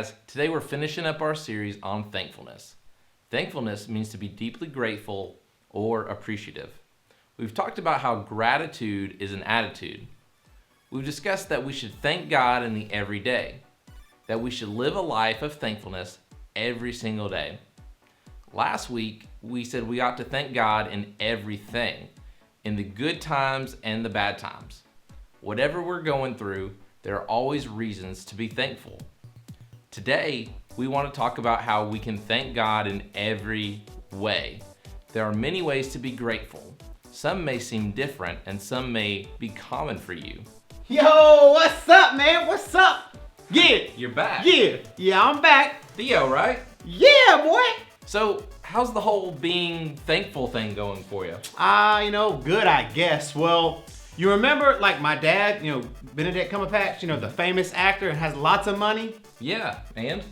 guys. Today we're finishing up our series on thankfulness. Thankfulness means to be deeply grateful or appreciative. We've talked about how gratitude is an attitude. We've discussed that we should thank God in the everyday, that we should live a life of thankfulness every single day. Last week, we said we ought to thank God in everything, in the good times and the bad times. Whatever we're going through, there are always reasons to be thankful. Today, we want to talk about how we can thank God in every way. There are many ways to be grateful. Some may seem different and some may be common for you. Yo, what's up, man? What's up? Yeah. You're back. Yeah, I'm back. Theo, right? Yeah, boy. So, how's the whole being thankful thing going for you? Good, I guess. Well, you remember, like, my dad, Benedict Cumberbatch, the famous actor and has lots of money? Yeah, and?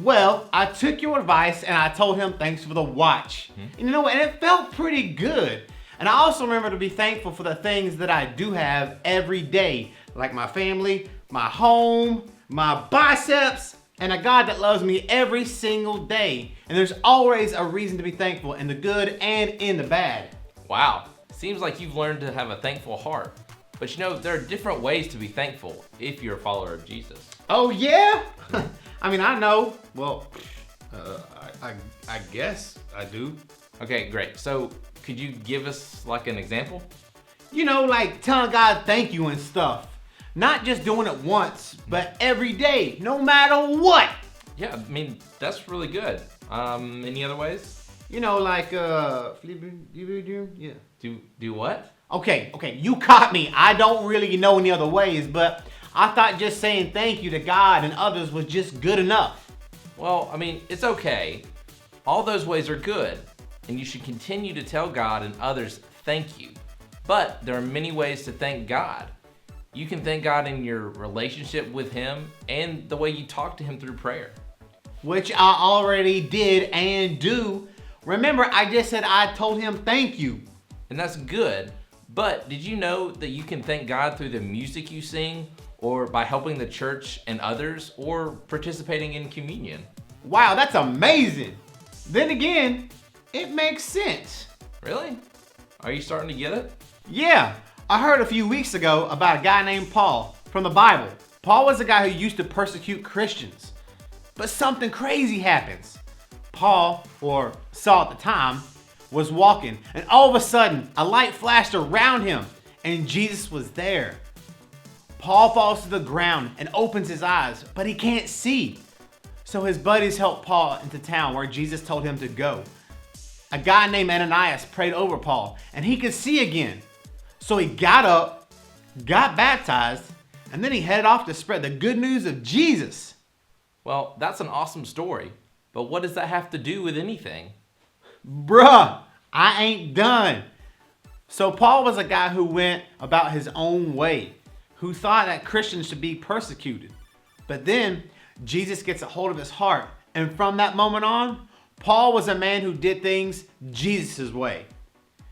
Well, I took your advice and I told him thanks for the watch. And and it felt pretty good. And I also remember to be thankful for the things that I do have every day, like my family, my home, my biceps, and a God that loves me every single day. And there's always a reason to be thankful in the good and in the bad. Wow, seems like you've learned to have a thankful heart. But there are different ways to be thankful if you're a follower of Jesus. Oh, yeah? I know. Well, I guess I do. Okay, great. So could you give us like an example? Like telling God thank you and stuff. Not just doing it once, but every day, no matter what. Yeah, that's really good. Any other ways? Yeah. Do what? Okay, you caught me. I don't really know any other ways, but I thought just saying thank you to God and others was just good enough. Well, it's okay. All those ways are good, and you should continue to tell God and others thank you. But there are many ways to thank God. You can thank God in your relationship with Him and the way you talk to Him through prayer. Which I already did and do. Remember, I just said I told Him thank you. And that's good, but did you know that you can thank God through the music you sing, or by helping the church and others, or participating in communion? Wow, that's amazing. Then again, it makes sense. Really? Are you starting to get it? Yeah, I heard a few weeks ago about a guy named Paul from the Bible. Paul was a guy who used to persecute Christians. But something crazy happens. Paul, or Saul at the time, was walking, and all of a sudden, a light flashed around him, and Jesus was there. Paul falls to the ground and opens his eyes, but he can't see. So his buddies help Paul into town where Jesus told him to go. A guy named Ananias prayed over Paul, and he could see again. So he got up, got baptized, and then he headed off to spread the good news of Jesus. Well, that's an awesome story, but what does that have to do with anything? Bruh, I ain't done. So Paul was a guy who went about his own way, who thought that Christians should be persecuted. But then Jesus gets a hold of his heart, and from that moment on, Paul was a man who did things Jesus' way.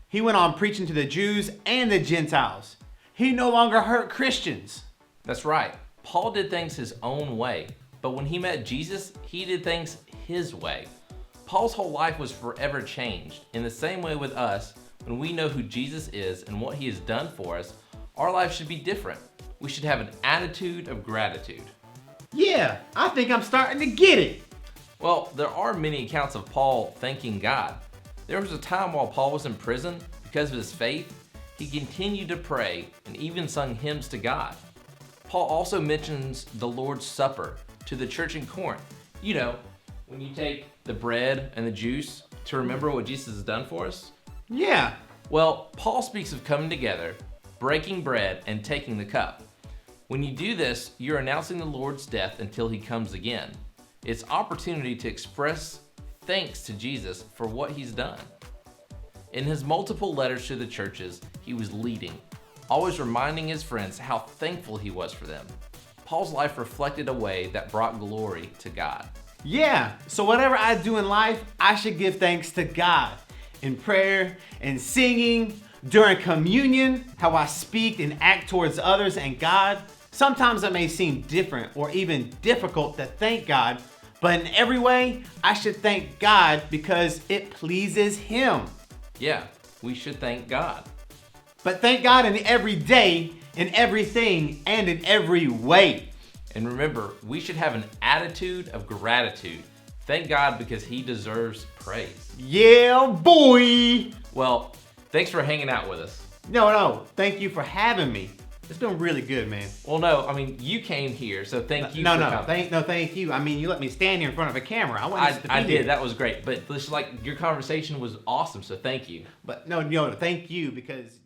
He went on preaching to the Jews and the Gentiles. He no longer hurt Christians. That's right. Paul did things his own way, but when he met Jesus, he did things his way. Paul's whole life was forever changed. In the same way with us, when we know who Jesus is and what he has done for us, our life should be different. We should have an attitude of gratitude. Yeah, I think I'm starting to get it. Well, there are many accounts of Paul thanking God. There was a time while Paul was in prison, because of his faith, he continued to pray and even sung hymns to God. Paul also mentions the Lord's Supper to the church in Corinth. When you take the bread and the juice to remember what Jesus has done for us? Yeah. Well, Paul speaks of coming together, breaking bread, and taking the cup. When you do this, you're announcing the Lord's death until he comes again. It's opportunity to express thanks to Jesus for what he's done. In his multiple letters to the churches, he was leading, always reminding his friends how thankful he was for them. Paul's life reflected a way that brought glory to God. Yeah, so whatever I do in life, I should give thanks to God. In prayer, in singing, during communion, how I speak and act towards others and God. Sometimes it may seem different or even difficult to thank God, but in every way, I should thank God because it pleases Him. Yeah, we should thank God. But thank God in every day, in everything, and in every way. And remember, we should have an attitude of gratitude. Thank God because He deserves praise. Yeah, boy! Well, thanks for hanging out with us. No, thank you for having me. It's been really good, man. Well, no, I mean, you came here, so thank you for coming. Thank you. I mean, you let me stand here in front of a camera. I did. That was great. But this, like, your conversation was awesome, so thank you. But no, thank you because